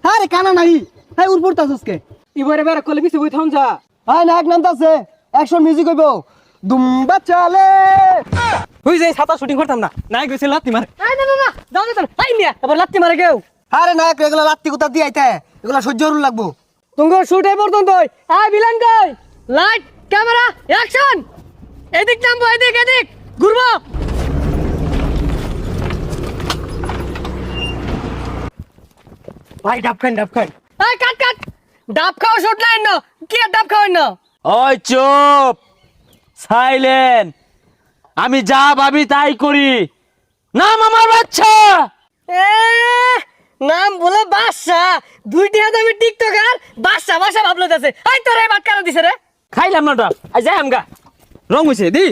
আরে কানা নাই হ্যাঁ উড় পড়তাছস কে এবারে বেরা কলে বিছে বই থাম যা হ্যাঁ নায়ক নামতাছে অ্যাকশন মিউজিক হইব দুম্বা চালে তুই যে ছাতা শুটিং করতাম না নাই গেছে লাত্তি মারে না দাও দে আই মিয়া আবার লাত্তি মারে কেউ আরে নায়ক এগুলা লাত্তি কুতা দিয়ে আইতে এগুলা সহ্য করুন লাগবো তুঙ্গ শুট এই পর্যন্ত আই ভিলেন কই লাইট ক্যামেরা অ্যাকশন এদিক নামবো এদিক এদিক ঘুরবো ভাই ডাব খান এই কাট কাট ডাব খাও শুট লাইন না কি আর ডাব খাওয়াই না ওই চুপ সাইলেন্ট আমি যা ভাবি তাই করি নাম আমার বাচ্চা এ নাম বলে বাদশা দুইটি হাতে আমি টিকটকার বাদশা বাদশা ভাবলো যাচ্ছে আই তোরে বাট কারা দিছে রে খাইলাম না ডাব আই যাই আমগা রং হইছে দি